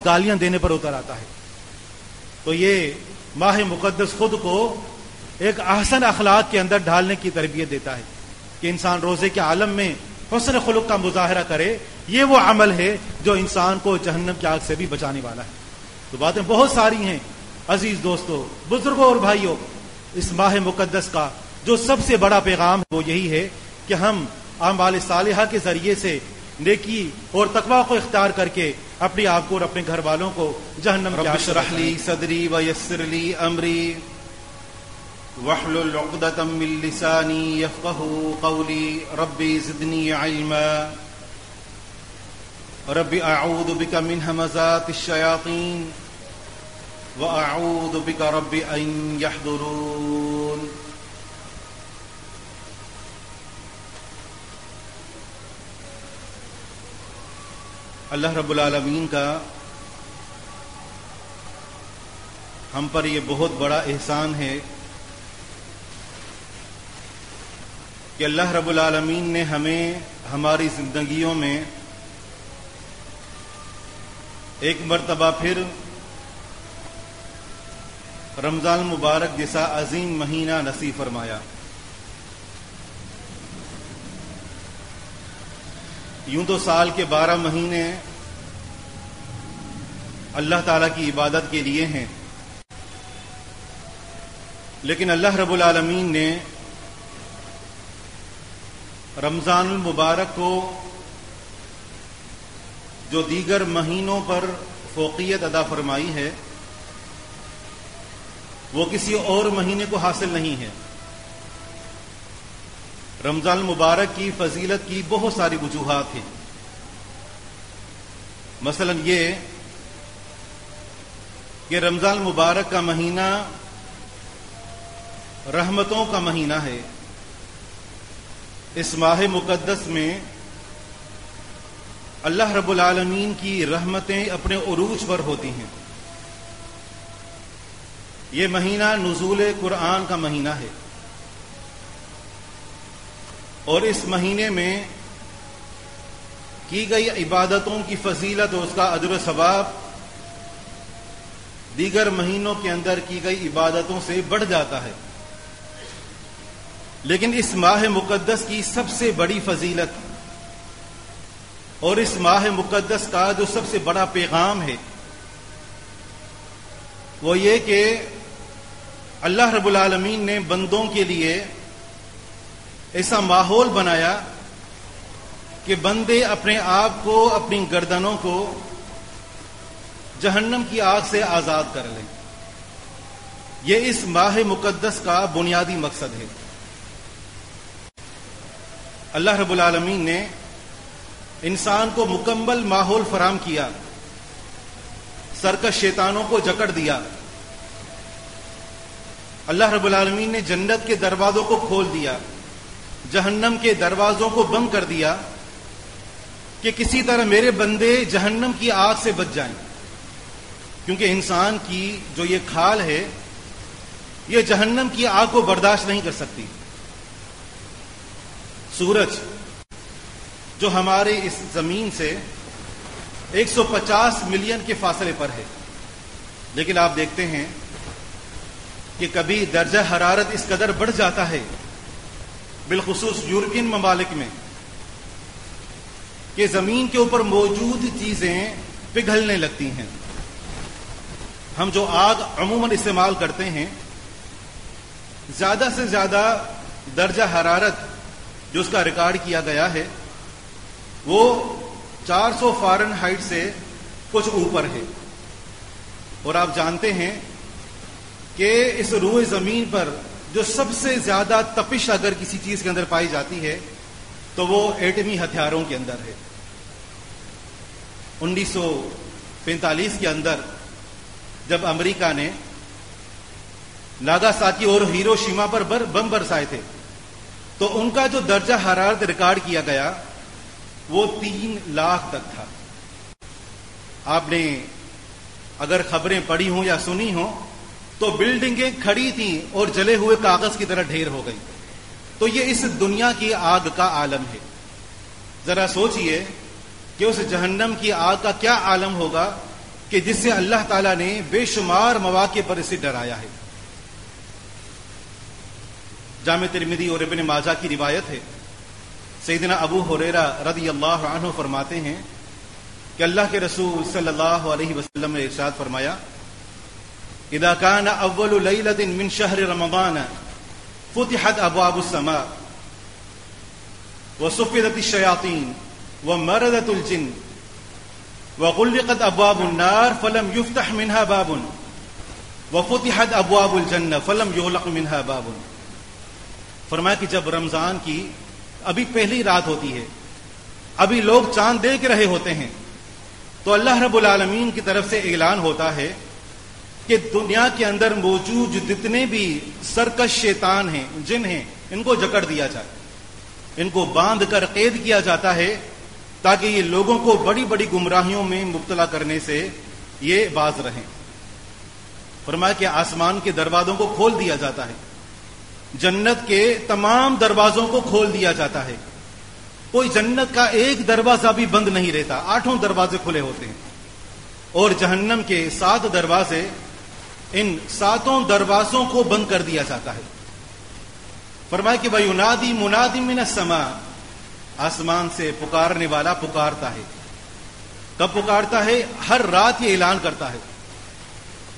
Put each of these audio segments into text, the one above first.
گالیاں دینے پر اتر آتا ہے. تو یہ ماہ مقدس خود کو ایک احسن اخلاق کے اندر ڈھالنے کی تربیت دیتا ہے کہ انسان روزے کے عالم میں حسن خلق کا مظاہرہ کرے. یہ وہ عمل ہے جو انسان کو جہنم کی آگ سے بھی بچانے والا ہے. تو باتیں بہت ساری ہیں عزیز دوستو, بزرگوں اور بھائیوں. اس ماہ مقدس کا جو سب سے بڑا پیغام وہ یہی ہے کہ ہم اعمال صالحہ کے ذریعے سے نیکی اور تقوی کو اختیار کر کے اپنے آپ کو اور اپنے گھر والوں کو جہنم کی آگ سے رب اشرح لی صدری ویسر لی امری واحلل عقدۃ من لسانی یفقهوا قولی رب زدنی علما رب اعوذ بک من همزات الشیاطین واعوذ بک رب ان یحضرون. اللہ رب العالمین کا ہم پر یہ بہت بڑا احسان ہے کہ اللہ رب العالمین نے ہمیں ہماری زندگیوں میں ایک مرتبہ پھر رمضان مبارک جیسا عظیم مہینہ نصیب فرمایا. یوں تو سال کے 12 مہینے اللہ تعالی کی عبادت کے لیے ہیں, لیکن اللہ رب العالمین نے رمضان المبارک کو جو دیگر مہینوں پر فوقیت ادا فرمائی ہے وہ کسی اور مہینے کو حاصل نہیں ہے. رمضان المبارک کی فضیلت کی بہت ساری وجوہات ہیں. مثلا یہ کہ رمضان المبارک کا مہینہ رحمتوں کا مہینہ ہے. اس ماہ مقدس میں اللہ رب العالمین کی رحمتیں اپنے عروج پر ہوتی ہیں. یہ مہینہ نزول قرآن کا مہینہ ہے, اور اس مہینے میں کی گئی عبادتوں کی فضیلت اور اس کا اجر و ثواب دیگر مہینوں کے اندر کی گئی عبادتوں سے بڑھ جاتا ہے. لیکن اس ماہ مقدس کی سب سے بڑی فضیلت اور اس ماہ مقدس کا جو سب سے بڑا پیغام ہے وہ یہ کہ اللہ رب العالمین نے بندوں کے لیے ایسا ماحول بنایا کہ بندے اپنے آپ کو, اپنی گردنوں کو جہنم کی آگ سے آزاد کر لیں. یہ اس ماہ مقدس کا بنیادی مقصد ہے. اللہ رب العالمین نے انسان کو مکمل ماحول فراہم کیا, سرکش شیطانوں کو جکڑ دیا. اللہ رب العالمین نے جنت کے دروازوں کو کھول دیا, جہنم کے دروازوں کو بند کر دیا کہ کسی طرح میرے بندے جہنم کی آگ سے بچ جائیں. کیونکہ انسان کی جو یہ کھال ہے یہ جہنم کی آگ کو برداشت نہیں کر سکتی. سورج جو ہمارے اس زمین سے 150 ملین کے فاصلے پر ہے, لیکن آپ دیکھتے ہیں کہ کبھی درجہ حرارت اس قدر بڑھ جاتا ہے بالخصوص یورپین ممالک میں کہ زمین کے اوپر موجود چیزیں پگھلنے لگتی ہیں. ہم جو آگ عموماً استعمال کرتے ہیں زیادہ سے زیادہ درجہ حرارت جو اس کا ریکارڈ کیا گیا ہے وہ 400 فارنہائٹ سے کچھ اوپر ہے. اور آپ جانتے ہیں کہ اس روئے زمین پر جو سب سے زیادہ تپش اگر کسی چیز کے اندر پائی جاتی ہے تو وہ ایٹمی ہتھیاروں کے اندر ہے. 1945 کے اندر جب امریکہ نے ناگاساکی اور ہیروشیما پر بم برسائے تھے تو ان کا جو درجہ حرارت ریکارڈ کیا گیا وہ 3 لاکھ تک تھا. آپ نے اگر خبریں پڑھی ہوں یا سنی ہوں تو بلڈنگیں کھڑی تھیں اور جلے ہوئے کاغذ کی طرح ڈھیر ہو گئی. تو یہ اس دنیا کی آگ کا عالم ہے. ذرا سوچئے کہ اس جہنم کی آگ کا کیا عالم ہوگا کہ جس سے اللہ تعالیٰ نے بے شمار مواقع پر اسے ڈرایا ہے۔ جامع ترمذی اور ابن ماجہ کی روایت ہے، سیدنا ابو ہریرہ رضی اللہ عنہ فرماتے ہیں کہ اللہ کے رسول صلی اللہ علیہ وسلم نے ارشاد فرمایا، اذا كان اول ليلة من شهر رمضان فتحت ابواب السماء وصفدت الشياطين ومردت الجن وغلقت ابواب النار فلم يفتح منها باب وفتحت ابواب الجنة فلم يغلق منها باب۔ فرمایا کہ جب رمضان کی ابھی پہلی رات ہوتی ہے، ابھی لوگ چاند دیکھ رہے ہوتے ہیں، تو اللہ رب العالمین کی طرف سے اعلان ہوتا ہے کہ دنیا کے اندر موجود جتنے بھی سرکش شیطان ہیں، جن ہیں، ان کو جکڑ دیا جائے، ان کو باندھ کر قید کیا جاتا ہے تاکہ یہ لوگوں کو بڑی بڑی گمراہیوں میں مبتلا کرنے سے یہ باز رہیں۔ فرمایا کہ آسمان کے دروازوں کو کھول دیا جاتا ہے، جنت کے تمام دروازوں کو کھول دیا جاتا ہے، کوئی جنت کا ایک دروازہ بھی بند نہیں رہتا، 8 دروازے کھلے ہوتے ہیں، اور جہنم کے 7 دروازے، ان 7 دروازوں کو بند کر دیا جاتا ہے۔ فرمایا کہ وَيُنَادِي مُنَادٍ مِّنَ السَّمَاءِ، آسمان سے پکارنے والا پکارتا ہے۔ کب پکارتا ہے؟ ہر رات یہ اعلان کرتا ہے،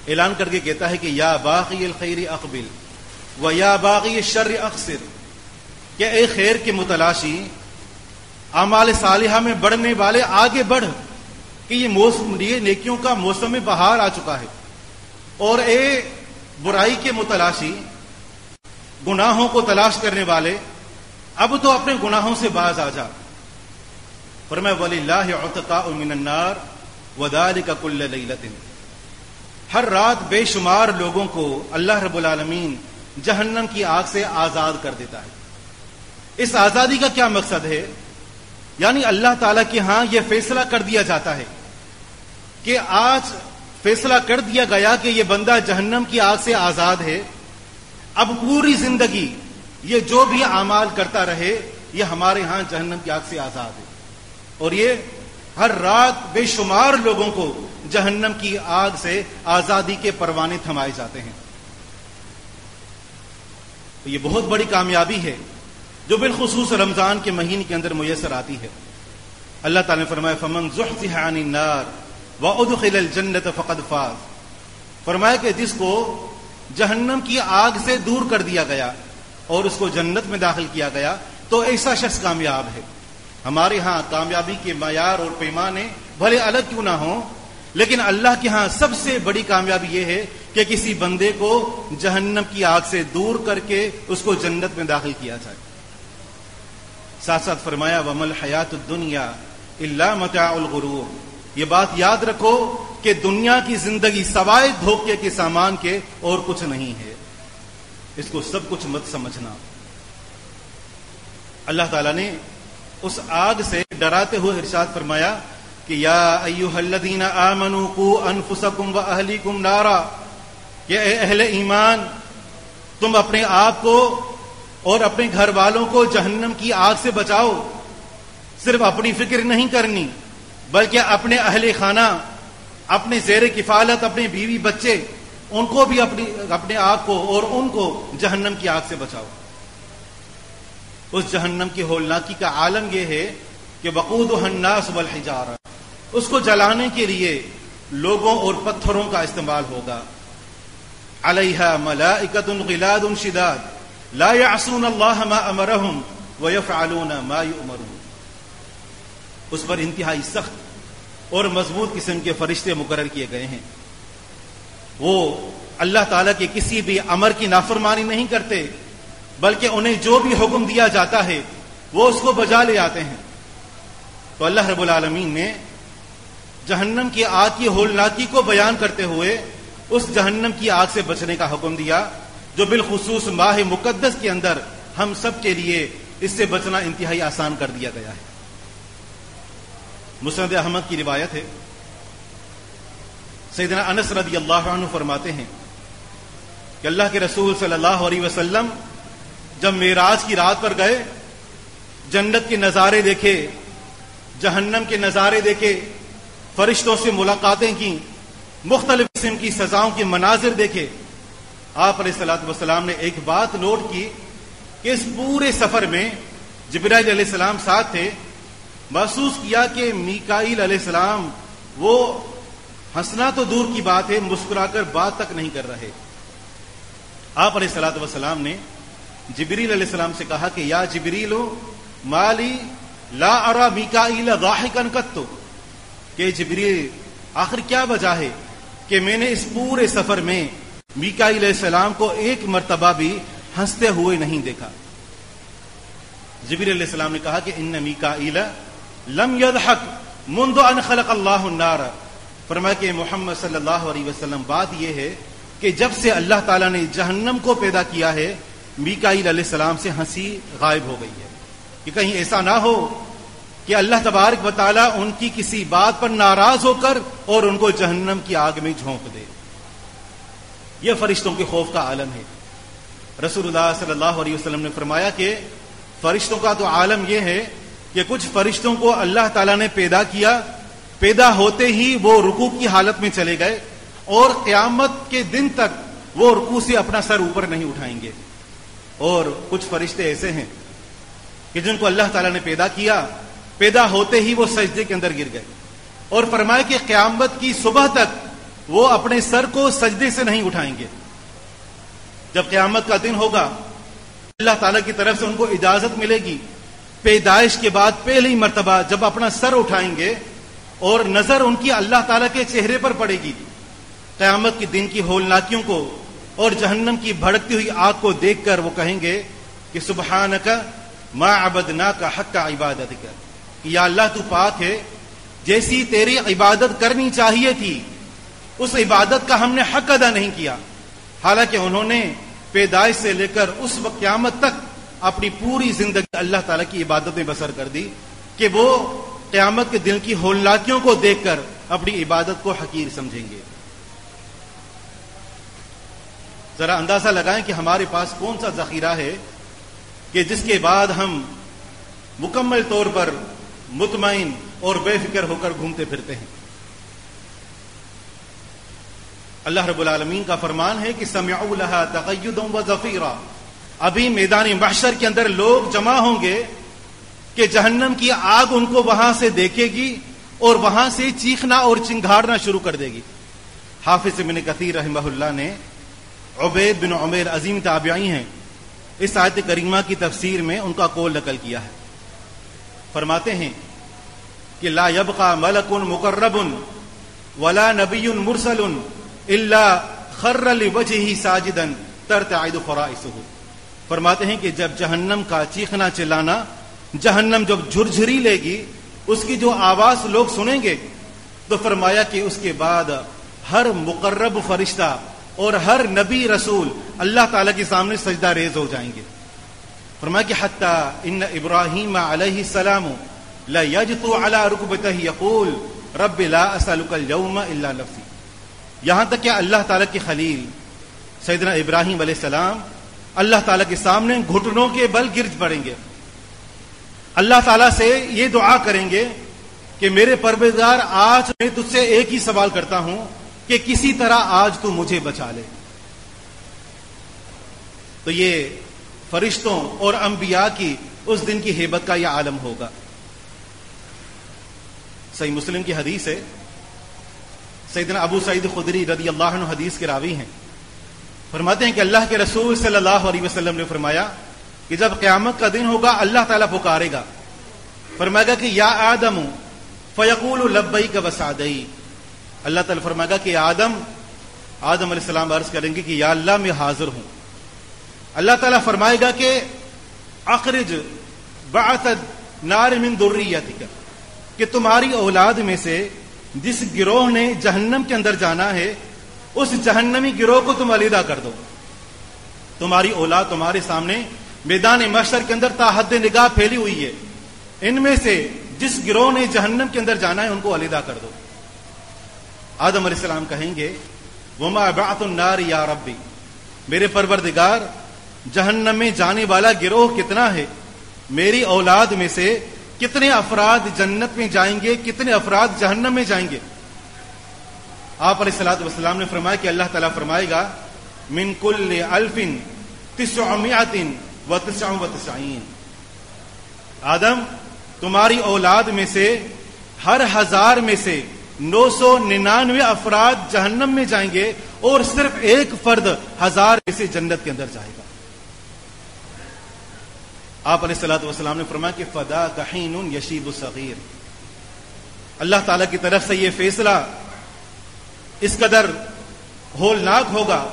اعلان کر کے کہتا ہے کہ یا باغی الخیر اقبل وَيَا بَاغِيَ الشَّرِّ أَقْصِرْ، کہ اے خیر کے متلاشی، اعمال صالحہ میں بڑھنے والے آگے بڑھ، کہ یہ نیکیوں کا موسم بہار آ چکا ہے، اور اے برائی کے متلاشی، گناہوں کو تلاش کرنے والے، اب تو اپنے گناہوں سے باز آ جا۔ فرمایا وَلِلَّهِ عُتَقَاءُ مِنَ النَّارِ وَذَلِكَ كُلَّ لَيْلَةٍ، ہر رات بے شمار لوگوں کو اللہ رب العالمین جہنم کی آگ سے آزاد کر دیتا ہے۔ اس آزادی کا کیا مقصد ہے؟ یعنی اللہ تعالیٰ کے ہاں یہ فیصلہ کر دیا جاتا ہے کہ آج فیصلہ کر دیا گیا کہ یہ بندہ جہنم کی آگ سے آزاد ہے، اب پوری زندگی یہ جو بھی اعمال کرتا رہے، یہ ہمارے ہاں جہنم کی آگ سے آزاد ہے، اور یہ ہر رات بے شمار لوگوں کو جہنم کی آگ سے آزادی کے پروانے تھمائے جاتے ہیں۔ تو یہ بہت بڑی کامیابی ہے جو بالخصوص رمضان کے مہینے کے اندر میسر آتی ہے۔ اللہ تعالیٰ نے فرمایا فَمَنْ زُحْزِحَ عَنِ النَّارِ وَأُدْخِلَ الْجَنَّةَ فَقَدْ فَازَ، فرمایا کہ جس کو جہنم کی آگ سے دور کر دیا گیا اور اس کو جنت میں داخل کیا گیا تو ایسا شخص کامیاب ہے۔ ہمارے ہاں کامیابی کے معیار اور پیمانے بھلے الگ کیوں نہ ہوں، لیکن اللہ کے ہاں سب سے بڑی کامیابی یہ ہے کہ کسی بندے کو جہنم کی آگ سے دور کر کے اس کو جنت میں داخل کیا جائے۔ ساتھ ساتھ فرمایا وَمَا الْحَيَاةُ الدُّنْيَا إِلَّا مَتَاعُ الْغُرُورِ، یہ بات یاد رکھو کہ دنیا کی زندگی سوائے دھوکے کے سامان کے اور کچھ نہیں ہے، اس کو سب کچھ مت سمجھنا۔ اللہ تعالیٰ نے اس آگ سے ڈراتے ہوئے ارشاد فرمایا کہ یا ایھا الذین آمنوا قوا انفسکم واہلیکم نارا، کہ اے اہل ایمان، تم اپنے آپ کو اور اپنے گھر والوں کو جہنم کی آگ سے بچاؤ۔ صرف اپنی فکر نہیں کرنی بلکہ اپنے اہل خانہ، اپنے زیر کفالت، اپنے بیوی بچے، ان کو بھی اپنے آپ کو اور ان کو جہنم کی آگ سے بچاؤ۔ اس جہنم کی ہولناکی کا عالم یہ ہے کہ وقودها الناس والحجارہ، اس کو جلانے کے لیے لوگوں اور پتھروں کا استعمال ہوگا۔ علیہا ملائکۃ غلاد شداد لا یعصون اللہ ما امرہم ویفعلون ما یؤمرون، اس پر انتہائی سخت اور مضبوط قسم کے فرشتے مقرر کیے گئے ہیں۔ وہ اللہ تعالیٰ کے کسی بھی امر کی نافرمانی نہیں کرتے بلکہ انہیں جو بھی حکم دیا جاتا ہے وہ اس کو بجا لے آتے ہیں۔ تو اللہ رب العالمین نے جہنم کی آگ کی ہولناکی کو بیان کرتے ہوئے اس جہنم کی آگ سے بچنے کا حکم دیا جو بالخصوص ماہ مقدس کے اندر ہم سب کے لیے اس سے بچنا انتہائی آسان کر دیا گیا ہے۔ مسند احمد کی روایت ہے، سیدنا انس رضی اللہ عنہ فرماتے ہیں کہ اللہ کے رسول صلی اللہ علیہ وسلم جب معراج کی رات پر گئے، جنت کے نظارے دیکھے، جہنم کے نظارے دیکھے، فرشتوں سے ملاقاتیں کی، مختلف قسم کی سزاؤں کے مناظر دیکھے، آپ علیہ الصلوۃ والسلام نے ایک بات نوٹ کی کہ اس پورے سفر میں جبرائیل علیہ السلام ساتھ تھے، محسوس کیا کہ میکائیل علیہ السلام وہ ہنسنا تو دور کی بات ہے، مسکرا کر بات تک نہیں کر رہے۔ آپ علیہ الصلوۃ والسلام نے جبریل علیہ السلام سے کہا کہ یا جبریل مالی لا ارى میکائیل ضاحکا قط، کہ جبریل آخر کیا وجہ ہے کہ میں نے اس پورے سفر میں میکائیل علیہ السلام کو ایک مرتبہ بھی ہنستے ہوئے نہیں دیکھا۔ جبریل علیہ السلام نے کہا کہ ان میکائیل لم يضحك منذ ان خلق اللہ النار، فرمایا کہ محمد صلی اللہ علیہ وسلم بات یہ ہے کہ جب سے اللہ تعالیٰ نے جہنم کو پیدا کیا ہے میکائیل علیہ السلام سے ہنسی غائب ہو گئی ہے، کہ کہیں ایسا نہ ہو کہ اللہ تبارک و تعالیٰ ان کی کسی بات پر ناراض ہو کر اور ان کو جہنم کی آگ میں جھونک دے۔ یہ فرشتوں کے خوف کا عالم ہے۔ رسول اللہ صلی اللہ علیہ وسلم نے فرمایا کہ فرشتوں کا تو عالم یہ ہے کہ کچھ فرشتوں کو اللہ تعالیٰ نے پیدا کیا، پیدا ہوتے ہی وہ رکوع کی حالت میں چلے گئے اور قیامت کے دن تک وہ رکوع سے اپنا سر اوپر نہیں اٹھائیں گے، اور کچھ فرشتے ایسے ہیں کہ جن کو اللہ تعالیٰ نے پیدا کیا، پیدا ہوتے ہی وہ سجدے کے اندر گر گئے، اور فرمایا کہ قیامت کی صبح تک وہ اپنے سر کو سجدے سے نہیں اٹھائیں گے۔ جب قیامت کا دن ہوگا اللہ تعالیٰ کی طرف سے ان کو اجازت ملے گی، پیدائش کے بعد پہلی مرتبہ جب اپنا سر اٹھائیں گے اور نظر ان کی اللہ تعالیٰ کے چہرے پر پڑے گی، قیامت کے دن کی ہولناکیوں کو اور جہنم کی بھڑکتی ہوئی آگ کو دیکھ کر وہ کہیں گے کہ سبحانک ما عبدناک حق عبادتک، کہ یا اللہ تو پاک ہے، جیسی تیری عبادت کرنی چاہیے تھی اس عبادت کا ہم نے حق ادا نہیں کیا۔ حالانکہ انہوں نے پیدائش سے لے کر اس وقت قیامت تک اپنی پوری زندگی اللہ تعالیٰ کی عبادت میں بسر کر دی کہ وہ قیامت کے دل کی ہولناکیوں کو دیکھ کر اپنی عبادت کو حقیر سمجھیں گے۔ ذرا اندازہ لگائیں کہ ہمارے پاس کون سا ذخیرہ ہے کہ جس کے بعد ہم مکمل طور پر مطمئن اور بے فکر ہو کر گھومتے پھرتے ہیں۔ اللہ رب العالمین کا فرمان ہے کہ سمعوا لها تقیدا وزفیرا، ابھی میدان محشر کے اندر لوگ جمع ہوں گے کہ جہنم کی آگ ان کو وہاں سے دیکھے گی اور وہاں سے چیخنا اور چنگھاڑنا شروع کر دے گی۔ حافظ ابن کثیر رحمہ اللہ نے عبید بن عمیر عظیم تابعی ہیں، اس آیت کریمہ کی تفسیر میں ان کا قول نقل کیا ہے۔ فرماتے ہیں کہ لا یبقى ملک مقرب ولا نبی مرسل الا خر لوجهه ساجدا ترتعد فرائسه، فرماتے ہیں کہ جب جہنم کا چیخنا چلانا، جہنم جب جھرجھری لے گی، اس کی جو آواز لوگ سنیں گے، تو فرمایا کہ اس کے بعد ہر مقرب فرشتہ اور ہر نبی رسول اللہ تعالیٰ کے سامنے سجدہ ریز ہو جائیں گے۔ فرمایا کہ حتی ان ابراہیم علیہ السلام لا یجثو علی رکبتہ یقول رب لا اسألک اليوم الا نفسی، یہاں تک کہ اللہ تعالیٰ کے خلیل سیدنا ابراہیم علیہ السلام اللہ تعالیٰ کے سامنے گھٹنوں کے بل گر پڑیں گے، اللہ تعالیٰ سے یہ دعا کریں گے کہ میرے پروردگار آج میں تجھ سے ایک ہی سوال کرتا ہوں کہ کسی طرح آج تو مجھے بچا لے۔ تو یہ فرشتوں اور انبیاء کی اس دن کی ہیبت کا یہ عالم ہوگا۔ صحیح مسلم کی حدیث ہے، سیدنا ابو سعید خدری رضی اللہ عنہ حدیث کے راوی ہیں، فرماتے ہیں کہ اللہ کے رسول صلی اللہ علیہ وسلم نے فرمایا کہ جب قیامت کا دن ہوگا اللہ تعالیٰ پکارے گا، فرمائے گا کہ یا آدم فیقول لبیک وسعدی، اللہ تعالیٰ فرمائے گا کہ آدم علیہ السلام عرض کریں گے کہ یا اللہ میں حاضر ہوں۔ اللہ تعالیٰ فرمائے گا کہ اخرج بعث نار من ذریتک، کہ تمہاری اولاد میں سے جس گروہ نے جہنم کے اندر جانا ہے اس جہنمی گروہ کو تم علیحدہ کر دو۔ تمہاری اولاد تمہارے سامنے میدان محشر کے اندر تا حد نگاہ پھیلی ہوئی ہے، ان میں سے جس گروہ نے جہنم کے اندر جانا ہے ان کو علیحدہ کر دو۔ آدم علیہ السلام کہیں گے وما بعث النار یا ربی، میرے پروردگار جہنم میں جانے والا گروہ کتنا ہے، میری اولاد میں سے کتنے افراد جنت میں جائیں گے، کتنے افراد جہنم میں جائیں گے۔ آپ علیہ الصلوۃ والسلام نے فرمایا کہ اللہ تعالیٰ فرمائے گا من کل 1999 آدم تمہاری اولاد میں سے ہر 1000 میں سے 999 افراد جہنم میں جائیں گے اور صرف ایک فرد 1000 میں سے جنت کے اندر جائے گا. آپ علیہ الصلوۃ والسلام نے فرمایا کہ فداک حین یشیب الصغیر. اللہ تعالیٰ کی طرف سے یہ فیصلہ اس قدر ہولناک ہوگا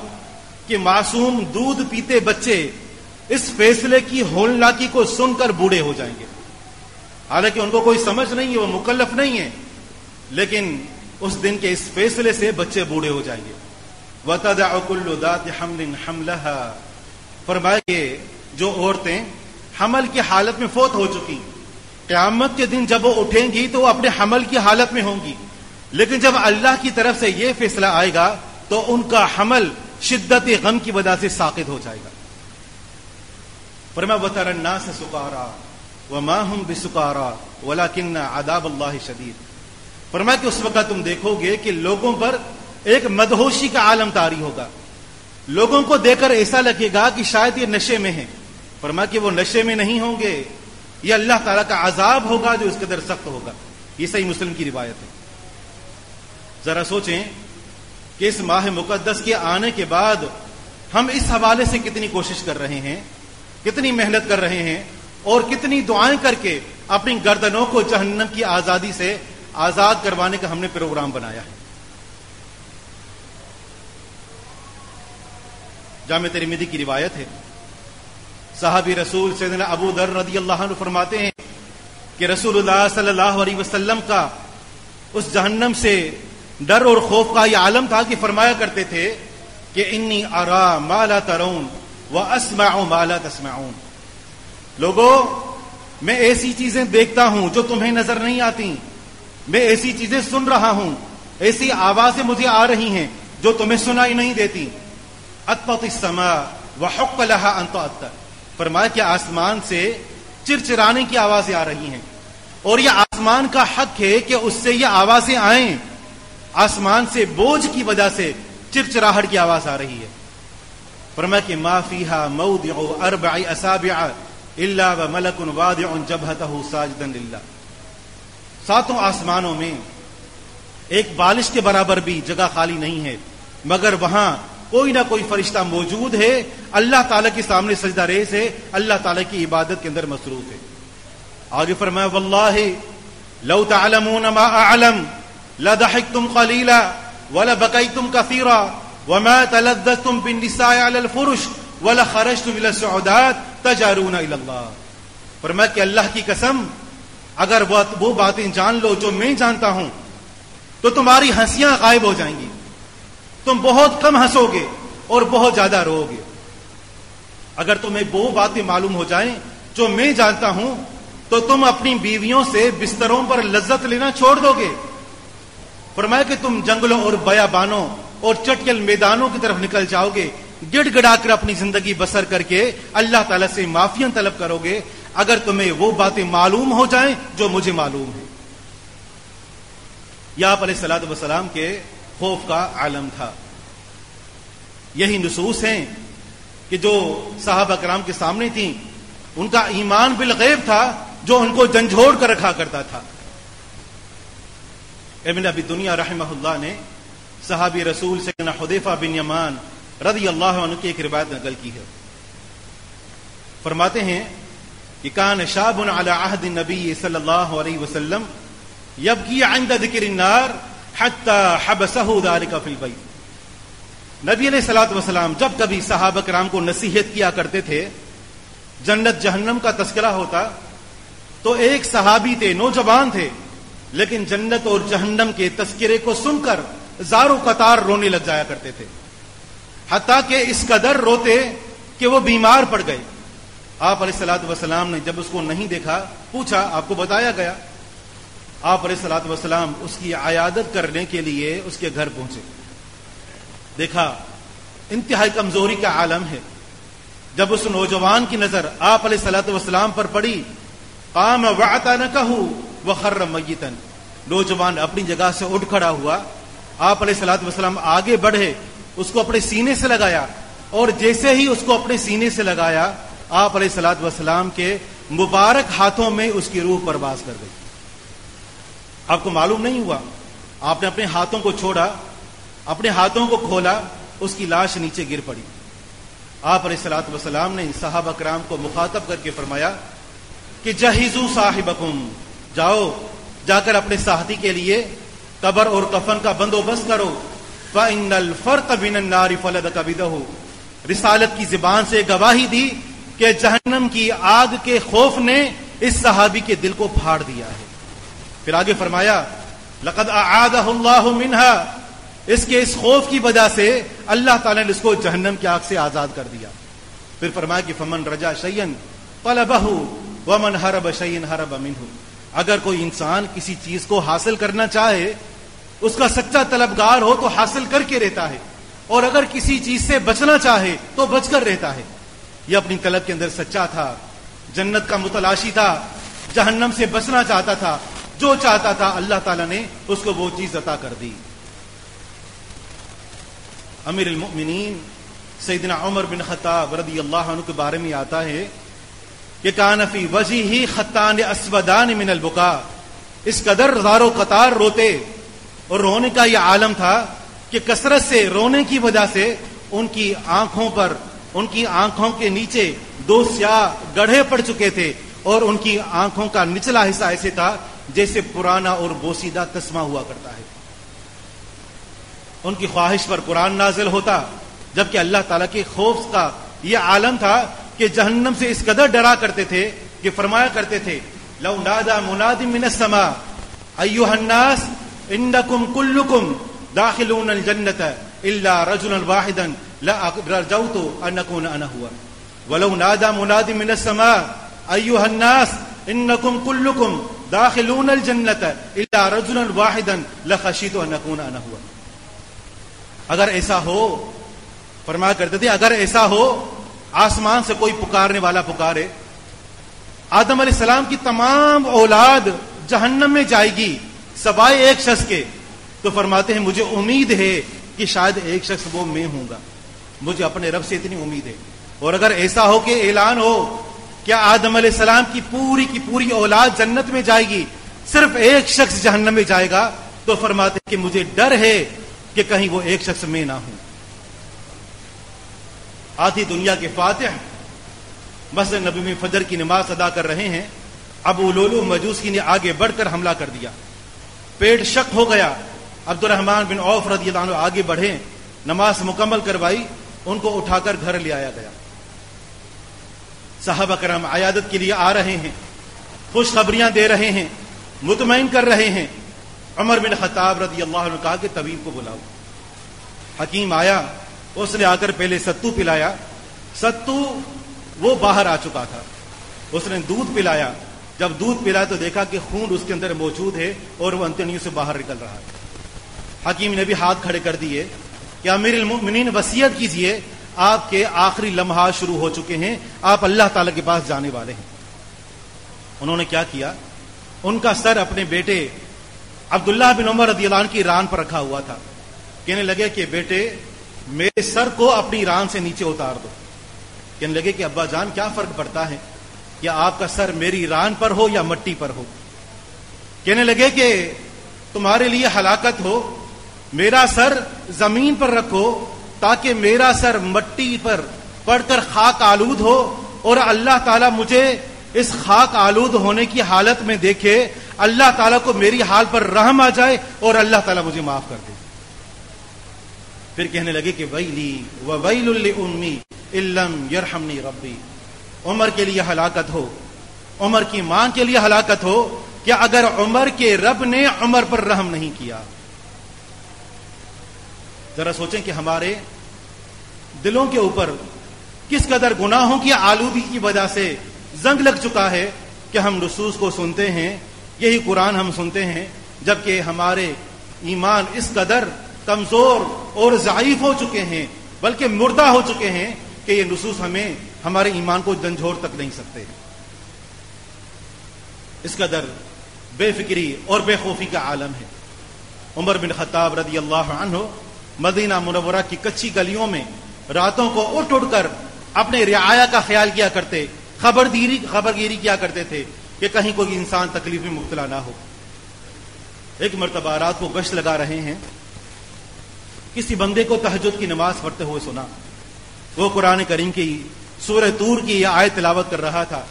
کہ معصوم دودھ پیتے بچے اس فیصلے کی ہولناکی کو سن کر بوڑھے ہو جائیں گے. حالانکہ ان کو کوئی سمجھ نہیں ہے، وہ مکلف نہیں ہے، لیکن اس دن کے اس فیصلے سے بچے بوڑھے ہو جائیں گے. وَتَدَعُ كُلُّ ذَاتِ حَمْلٍ حَمْلَهَا. فرمایا کہ جو عورتیں حمل کی حالت میں فوت ہو چکی، قیامت کے دن جب وہ اٹھیں گی تو وہ اپنے حمل کی حالت میں ہوں گی، لیکن جب اللہ کی طرف سے یہ فیصلہ آئے گا تو ان کا حمل شدت غم کی وجہ سے ساقط ہو جائے گا. فرمایا وَتَرَى النَّاسَ سُكَارَىٰ وَمَا هُمْ بِسُكَارَىٰ وَلَكِنَّ عَذَابَ اللَّهِ شَدِيدٌ. فرمایا کہ اس وقت تم دیکھو گے کہ لوگوں پر ایک مدہوشی کا عالم طاری ہوگا، لوگوں کو دیکھ کر ایسا لگے گا کہ شاید یہ نشے میں ہیں. فرمایا کہ وہ نشے میں نہیں ہوں گے، یہ اللہ تعالیٰ کا عذاب ہوگا جو اس قدر سخت ہوگا. یہ صحیح مسلم کی روایت ہے. ذرا سوچیں کہ اس ماہ مقدس کے آنے کے بعد ہم اس حوالے سے کتنی کوشش کر رہے ہیں، کتنی محنت کر رہے ہیں اور کتنی دعائیں کر کے اپنی گردنوں کو جہنم کی آزادی سے آزاد کروانے کا ہم نے پروگرام بنایا ہے. جامع ترمذی کی روایت ہے، صحابی رسول سیدنا ابو ذر رضی اللہ عنہ فرماتے ہیں کہ رسول اللہ صلی اللہ علیہ وسلم کا اس جہنم سے ڈر اور خوف کا یہ عالم تھا کہ فرمایا کرتے تھے کہ انی ارا ما لا ترون واسمع ما لا تسمعون. لوگوں میں ایسی چیزیں دیکھتا ہوں جو تمہیں نظر نہیں آتی، میں ایسی چیزیں سن رہا ہوں، ایسی آوازیں مجھے آ رہی ہیں جو تمہیں سنائی نہیں دیتی. اطبت السماء وحق لها ان تؤطر. فرمایا کہ آسمان سے چرچرانے کی آوازیں آ رہی ہیں اور یہ آسمان کا حق ہے کہ اس سے یہ آوازیں آئیں. آسمان سے بوجھ کی وجہ سے چرچراہٹ کی آواز آ رہی ہے. فرمایا کہ ما فیہا موضع 4 اصابع الا وملک واضع جبہتہ ساجدا للہ. 7 آسمانوں میں ایک بالش کے برابر بھی جگہ خالی نہیں ہے مگر وہاں کوئی نہ کوئی فرشتہ موجود ہے، اللہ تعالیٰ کے سامنے سجدہ ریز ہے، اللہ تعالیٰ کی عبادت کے اندر مصروف ہے. آگے فرمایا واللہ لو تعلمون ما اعلم لضحکتم قلیلا ولبکیتم کثیرا وما تلذذتم بالنساء علی الفرش ولخرجتم الى السعودات تجارون الى اللہ. فرمایا کہ اللہ کی قسم اگر وہ باتیں جان لو جو میں جانتا ہوں تو تمہاری ہنسیاں غائب ہو جائیں گی، تم بہت کم ہنسو گے اور بہت زیادہ رو گے. اگر تمہیں وہ باتیں معلوم ہو جائیں جو میں جانتا ہوں تو تم اپنی بیویوں سے بستروں پر لذت لینا چھوڑ دو گے. فرمایا کہ تم جنگلوں اور بیابانوں اور چٹکل میدانوں کی طرف نکل جاؤ گے، گڑ گڑا کر اپنی زندگی بسر کر کے اللہ تعالیٰ سے معافیاں طلب کرو گے اگر تمہیں وہ باتیں معلوم ہو جائیں جو مجھے معلوم ہے. یہ آپ علیہ الصلوۃ والسلام کے خوف کا عالم تھا. یہی نصوص ہیں کہ جو صحابہ کرام کے سامنے تھیں، ان کا ایمان بالغیب تھا جو ان کو جھنجھوڑ کر رکھا کرتا تھا. ابن ابی دنیا رحمہ اللہ نے صحابی رسول سیدنا حذیفہ بن یمان رضی اللہ عنہ کی ایک روایت نقل کی ہے. فرماتے ہیں کہ کان شاب علی عہد النبی صلی اللہ علیہ وسلم یبکی عند ذکر النار حتی حبسہ ذلک فی البیت. نبی علیہ الصلوۃ والسلام جب کبھی صحابہ کرام کو نصیحت کیا کرتے تھے، جنت جہنم کا تذکرہ ہوتا تو ایک صحابی تھے، نوجوان تھے، لیکن جنت اور جہنم کے تذکرے کو سن کر زاروں قطار رونے لگ جایا کرتے تھے، حتیٰ کہ اس قدر روتے کہ وہ بیمار پڑ گئے. آپ علیہ الصلوۃ والسلام نے جب اس کو نہیں دیکھا پوچھا، آپ کو بتایا گیا. آپ علیہ الصلوۃ والسلام اس کی عیادت کرنے کے لیے اس کے گھر پہنچے. دیکھا انتہائی کمزوری کا عالم ہے. جب اس نوجوان کی نظر آپ علیہ الصلوۃ والسلام پر پڑی، قام وعتنکہ وخر میتا. نوجوان اپنی جگہ سے اٹھ کھڑا ہوا آپ علیہ الصلوۃ والسلام آگے بڑھے, اس کو اپنے سینے سے لگایا, اور جیسے ہی اس کو اپنے سینے سے لگایا, آپ علیہ الصلوۃ والسلام کے مبارک ہاتھوں میں اس کی روح پرواز کر گئی. آپ کو معلوم نہیں ہوا, آپ نے اپنے ہاتھوں کو چھوڑا, اپنے ہاتھوں کو کھولا, اس کی لاش نیچے گر پڑی. آپ علیہ الصلوۃ والسلام نے صحابہ کرام کو مخاطب کر کے فرمایا کہ جہزوا صاحبکم, جاؤ جا کر اپنے ساتھی کے لیے قبر اور کفن کا بندوبست کرو. فإن الفرق بین النار فلد کبدہ, رسالت کی زبان سے گواہی دی کہ جہنم کی آگ کے خوف نے اس صحابی کے دل کو پھاڑ دیا ہے. پھر آگے فرمایا لقد اعاذہ اللہ منہا, اس کے اس خوف کی وجہ سے اللہ تعالیٰ نے اس کو جہنم کی آگ سے آزاد کر دیا. پھر فرمایا کہ فمن رجا شیئا طلبہ ومن ہرب شیئا ہرب منہ, اگر کوئی انسان کسی چیز کو حاصل کرنا چاہے, اس کا سچا طلبگار ہو تو حاصل کر کے رہتا ہے, اور اگر کسی چیز سے بچنا چاہے تو بچ کر رہتا ہے. یہ اپنی طلب کے اندر سچا تھا, جنت کا متلاشی تھا, جہنم سے بچنا چاہتا تھا, جو چاہتا تھا اللہ تعالیٰ نے اس کو وہ چیز عطا کر دی. امیر المؤمنین سیدنا عمر بن خطاب رضی اللہ عنہ کے بارے میں آتا ہے کہ کان فی وجہہ خطان اسودان من البکا, اس قدر زار و قطار روتے, اور رونے کا یہ عالم تھا کہ کثرت سے رونے کی وجہ سے ان کی آنکھوں پر, ان کی آنکھوں کے نیچے دو سیاہ گڑھے پڑ چکے تھے, اور ان کی آنکھوں کا نچلا حصہ ایسے تھا جیسے پرانا اور بوسیدہ تسمہ ہوا کرتا ہے. ان کی خواہش پر قرآن نازل ہوتا, جبکہ اللہ تعالیٰ کے خوف کا یہ عالم تھا کہ جہنم سے اس قدر ڈرا کرتے تھے کہ فرمایا کرتے تھے لو نادى مناد من السماء ایھا الناس انکم کلکم داخلون الجنة الا رجلا واحدا لرجوت ان اكون انا هو ولو نادى مناد من السماء ایھا الناس انکم کلکم داخلون الجنة الا رجلا واحدا لخشیت ان اكون انا هو. اگر ایسا ہو, فرمایا کرتے تھے اگر ایسا ہو آسمان سے کوئی پکارنے والا پکارے, آدم علیہ السلام کی تمام اولاد جہنم میں جائے گی سوائے ایک شخص کے, تو فرماتے ہیں مجھے امید ہے کہ شاید ایک شخص وہ میں ہوں گا, مجھے اپنے رب سے اتنی امید ہے. اور اگر ایسا ہو کہ اعلان ہو کہ آدم علیہ السلام کی پوری اولاد جنت میں جائے گی, صرف ایک شخص جہنم میں جائے گا, تو فرماتے ہیں کہ مجھے ڈر ہے کہ کہیں وہ ایک شخص میں نہ ہوں. آدھی دنیا کے فاتح مسجد نبی میں فجر کی نماز ادا کر رہے ہیں, ابو لولو مجوسی نے آگے بڑھ کر حملہ کر دیا, پیٹ شق ہو گیا. عبد الرحمن بن عوف رضی اللہ عنہ آگے بڑھے, نماز مکمل کروائی, ان کو اٹھا کر گھر لے آیا گیا. صحابہ کرام عیادت کے لیے آ رہے ہیں, خوشخبریاں دے رہے ہیں, مطمئن کر رہے ہیں. عمر بن خطاب رضی اللہ عنہ نے کہا کہ طبیب کو بلاؤ. حکیم آیا, اس نے آ کر پہلے ستو پلایا, ستو وہ باہر آ چکا تھا. اس نے دودھ پلایا, جب دودھ پلایا تو دیکھا کہ خون اس کے اندر موجود ہے اور وہ انتڑیوں سے باہر نکل رہا ہے. حکیم نے بھی ہاتھ کھڑے کر دیے کہ امیر المؤمنین وصیت کیجئے, آپ کے آخری لمحات شروع ہو چکے ہیں, آپ اللہ تعالی کے پاس جانے والے ہیں. انہوں نے کیا کیا, ان کا سر اپنے بیٹے عبداللہ بن عمر رضی اللہ عنہ کی ران پر رکھا ہوا تھا. کہنے لگے کہ بیٹے میرے سر کو اپنی ران سے نیچے اتار دو. کہنے لگے کہ ابا جان کیا فرق پڑتا ہے کہ آپ کا سر میری ران پر ہو یا مٹی پر ہو. کہنے لگے کہ تمہارے لیے ہلاکت ہو, میرا سر زمین پر رکھو تاکہ میرا سر مٹی پر پڑ کر خاک آلود ہو, اور اللہ تعالیٰ مجھے اس خاک آلود ہونے کی حالت میں دیکھے, اللہ تعالیٰ کو میری حال پر رحم آ جائے اور اللہ تعالیٰ مجھے معاف کر دے. پھر کہنے لگے کہ ویلی وویل لأمی ان لم یرحمنی ربی. عمر کے لیے ہلاکت ہو, عمر کی ماں کے لیے ہلاکت ہو کہ اگر عمر کے رب نے عمر پر رحم نہیں کیا. ذرا سوچیں کہ ہمارے دلوں کے اوپر کس قدر گناہوں کی آلودگی کی وجہ سے زنگ لگ چکا ہے کہ ہم نصوص کو سنتے ہیں, یہی قرآن ہم سنتے ہیں, جبکہ ہمارے ایمان اس قدر کمزور اور ضعیف ہو چکے ہیں, بلکہ مردہ ہو چکے ہیں کہ یہ نصوص ہمیں ہمارے ایمان کو جھنجھوڑ تک نہیں سکتے. اس قدر بے فکری اور بے خوفی کا عالم ہے. عمر بن خطاب رضی اللہ عنہ مدینہ منورہ کی کچی گلیوں میں راتوں کو اٹھ اٹھ کر اپنے رعایا کا خیال کیا کرتے، خبرگیری کیا کرتے تھے کہ کہیں کوئی انسان تکلیف میں مبتلا نہ ہو۔ ایک مرتبہ رات کو گشت لگا رہے ہیں، کسی بندے کو تہجد کی نماز پڑھتے ہوئے سنا، وہ قرآن کریم کی سورہ طور کی یہ آیت تلاوت کر رہا تھا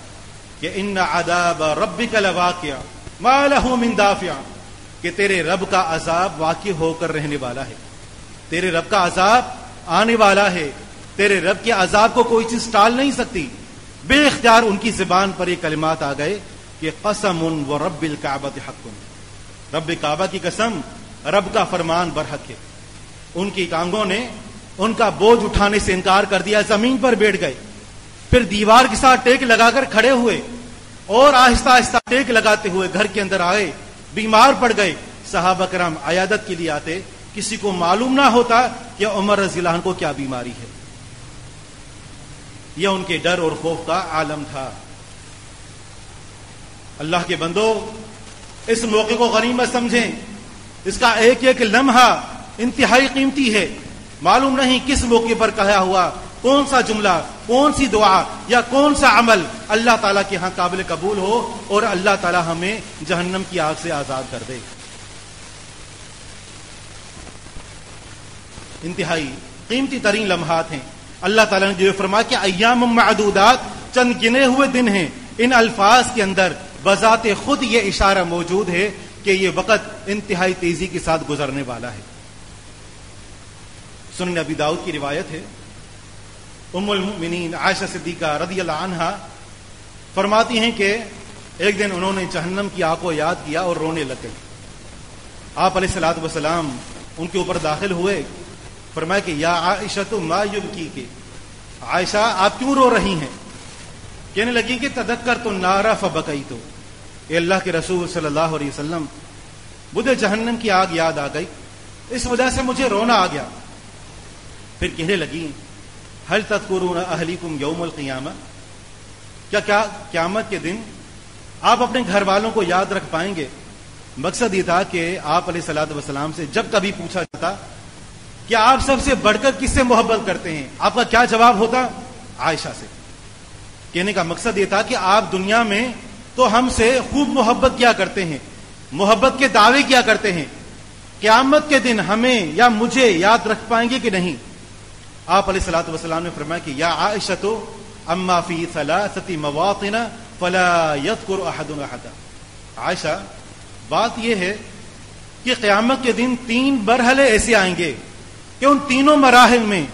کہ ان عذاب ربک لواقع ما له من دافع، کہ تیرے رب کا عذاب واقع ہو کر رہنے والا ہے، تیرے رب کا عذاب آنے والا ہے، تیرے رب کے عذاب کو کوئی چیز ٹال نہیں سکتی۔ بے اختیار ان کی زبان پر یہ کلمات آ گئے کہ قسم ورب الکعبۃ حق، رب کعبہ کی قسم، رب کا فرمان برحق ہے۔ ان کی ٹانگوں نے ان کا بوجھ اٹھانے سے انکار کر دیا، زمین پر بیٹھ گئے، پھر دیوار کے ساتھ ٹیک لگا کر کھڑے ہوئے اور آہستہ آہستہ ٹیک لگاتے ہوئے گھر کے اندر آئے، بیمار پڑ گئے۔ صحابہ کرام عیادت کے لیے آتے، کسی کو معلوم نہ ہوتا کہ عمر رضی اللہ عنہ کو کیا بیماری ہے، یہ ان کے ڈر اور خوف کا عالم تھا۔ اللہ کے بندو، اس موقع کو غنیمت سمجھیں، اس کا ایک ایک لمحہ انتہائی قیمتی ہے۔ معلوم نہیں کس موقع پر کہا ہوا کون سا جملہ، کون سی دعا یا کون سا عمل اللہ تعالیٰ کے ہاں قابل قبول ہو اور اللہ تعالیٰ ہمیں جہنم کی آگ سے آزاد کر دے۔ انتہائی قیمتی ترین لمحات ہیں۔ اللہ تعالیٰ نے جو فرمایا کہ ایام معدودات، چند گنے ہوئے دن ہیں، ان الفاظ کے اندر بذات خود یہ اشارہ موجود ہے کہ یہ وقت انتہائی تیزی کے ساتھ گزرنے والا ہے۔ سنن ابی داؤد کی روایت ہے، ام المؤمنین عائشہ صدیقہ رضی اللہ عنہا فرماتی ہیں کہ ایک دن انہوں نے جہنم کی آگ کو یاد کیا اور رونے لگ گئے۔ آپ علیہ الصلوۃ والسلام ان کے اوپر داخل ہوئے، فرمایا کہ یا عائشہ ما یبکیک، عائشہ آپ کیوں رو رہی ہیں؟ کہنے لگی کہ تذکرت النار فبکیت، اے اللہ کے رسول صلی اللہ علیہ وسلم، مجھے جہنم کی آگ یاد آ گئی، اس وجہ سے مجھے رونا آ گیا۔ پھر کہنے لگی هل تذکرون اہلیکم یوم القیامہ، کیا قیامت کے دن آپ اپنے گھر والوں کو یاد رکھ پائیں گے؟ مقصد یہ تھا کہ آپ علیہ الصلوۃ والسلام سے جب کبھی پوچھا جاتا کہ آپ سب سے بڑھ کر کس سے محبت کرتے ہیں، آپ کا کیا جواب ہوتا؟ عائشہ سے۔ کہنے کا مقصد یہ تھا کہ آپ دنیا میں تو ہم سے خوب محبت کیا کرتے ہیں، محبت کے دعوے کیا کرتے ہیں، قیامت کے دن ہمیں یا مجھے یاد رکھ پائیں گے کہ نہیں؟ آپ علیہ الصلوۃ والسلام نے فرمایا کہ یا عائشہ اما فی ثلاثۃ مواطن فلا یذکر احد احدا، عائشہ بات یہ ہے کہ قیامت کے دن 3 مرحلے ایسے آئیں گے کہ ان تینوں مراحل میں